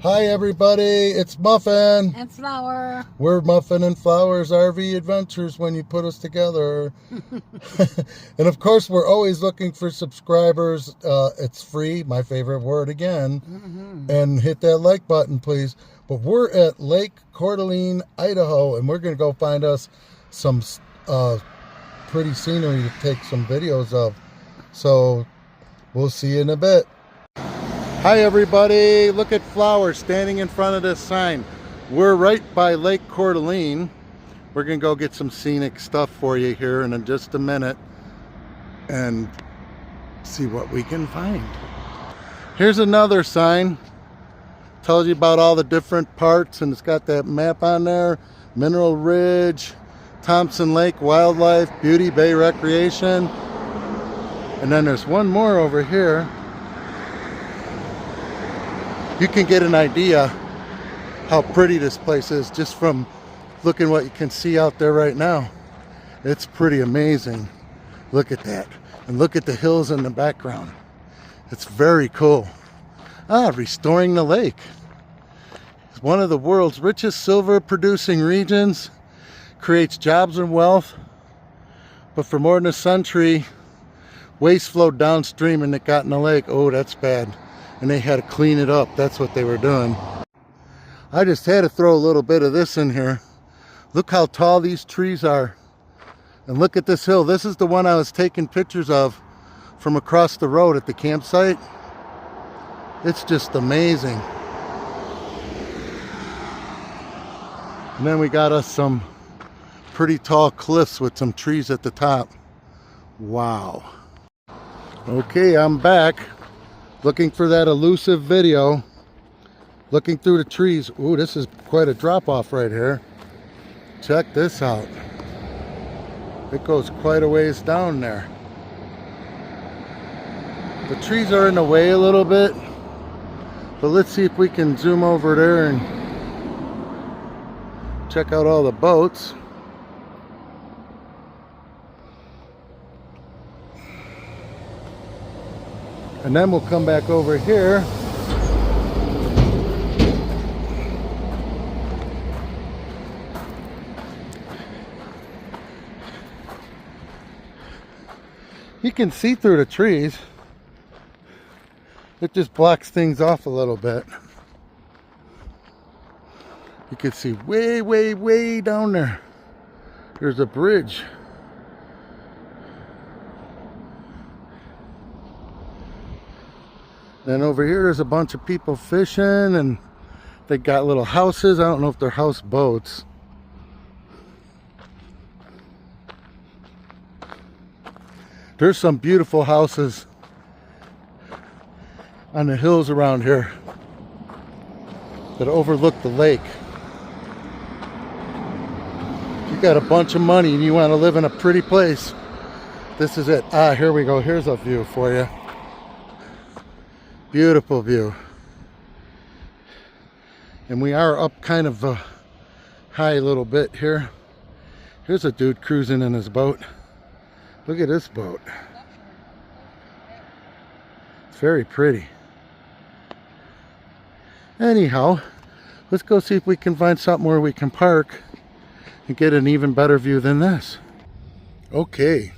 Hi everybody, it's Muffin. And Flower. We're Muffin and Flower's RV Adventures when you put us together. And of course, we're always looking for subscribers. It's free, my favorite word again. And hit that like button, please. But we're at Lake Coeur, Idaho, and we're going to go find us some pretty scenery to take some videos of. So we'll see you in a bit. Hi everybody, look at Flower standing in front of this sign. We're right by Lake Coeur. We're gonna go get some scenic stuff for you here in just a minute and see what we can find. Here's another sign. Tells you about all the different parts, and it's got that map on there. Mineral Ridge, Thompson Lake Wildlife, Beauty Bay Recreation. And then there's one more over here. You can get an idea how pretty this place is just from looking what you can see out there right now. It's pretty amazing. Look at that. And look at the hills in the background. It's very cool. Restoring the lake. It's one of the world's richest silver producing regions. Creates jobs and wealth. But for more than a century, waste flowed downstream and it got in the lake. Oh, that's bad. And they had to clean it up. That's what they were doing. I just had to throw a little bit of this in here. Look how tall these trees are. And look at this hill. This is the one I was taking pictures of from across the road at the campsite. It's just amazing. And then we got us some pretty tall cliffs with some trees at the top. Wow. Okay, I'm back. Looking for that elusive video. Looking through the trees. Ooh, this is quite a drop off right here. Check this out. It goes quite a ways down there. The trees are in the way a little bit, but let's see if we can zoom over there and check out all the boats. And then we'll come back over here. You can see through the trees. It just blocks things off a little bit. You can see way, way, way down there. There's a bridge. Then over here there's a bunch of people fishing, and they got little houses. I don't know if they're houseboats. There's some beautiful houses on the hills around here that overlook the lake. If you got a bunch of money and you want to live in a pretty place, this is it. Here we go. Here's a view for you. Beautiful view. And we are up kind of high a little bit here. Here's a dude cruising in his boat. Look at this boat. It's very pretty. Anyhow, let's go see if we can find something where we can park and get an even better view than this. Okay.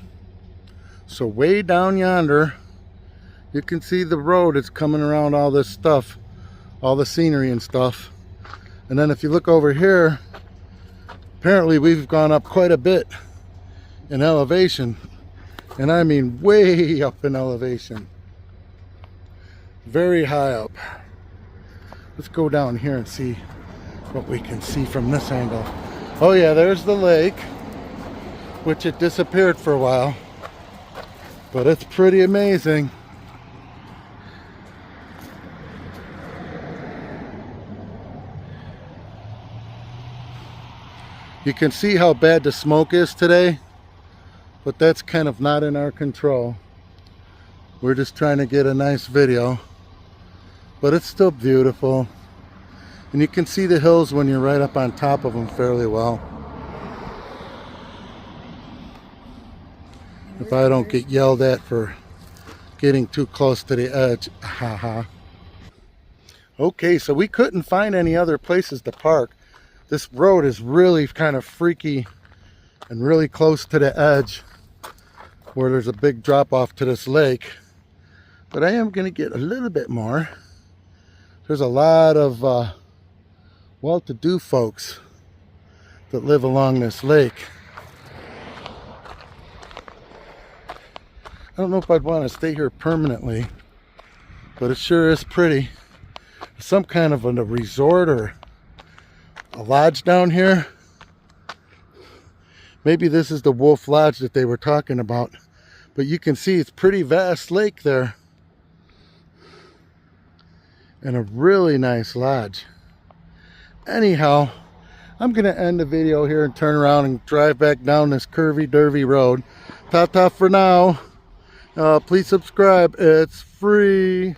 So way down yonder, you can see the road is coming around all this stuff, all the scenery and stuff. And then if you look over here, apparently we've gone up quite a bit in elevation. And I mean way up in elevation. Very high up. Let's go down here and see what we can see from this angle. Oh yeah, there's the lake, which it disappeared for a while. But it's pretty amazing. You can see how bad the smoke is today, but that's kind of not in our control. We're just trying to get a nice video, but it's still beautiful. And you can see the hills when you're right up on top of them fairly well. If I don't get yelled at for getting too close to the edge. Haha. Okay, so we couldn't find any other places to park. This road is really kind of freaky and really close to the edge where there's a big drop off to this lake. But I am going to get a little bit more. There's a lot of well-to-do folks that live along this lake. I don't know if I'd want to stay here permanently, but it sure is pretty. Some kind of a resort or a lodge down here. Maybe this is the Wolf Lodge that they were talking about, but you can see it's pretty vast lake there and a really nice lodge. Anyhow, I'm gonna end the video here and turn around and drive back down this curvy-dervy road. Ta-ta for now. Please subscribe, it's free.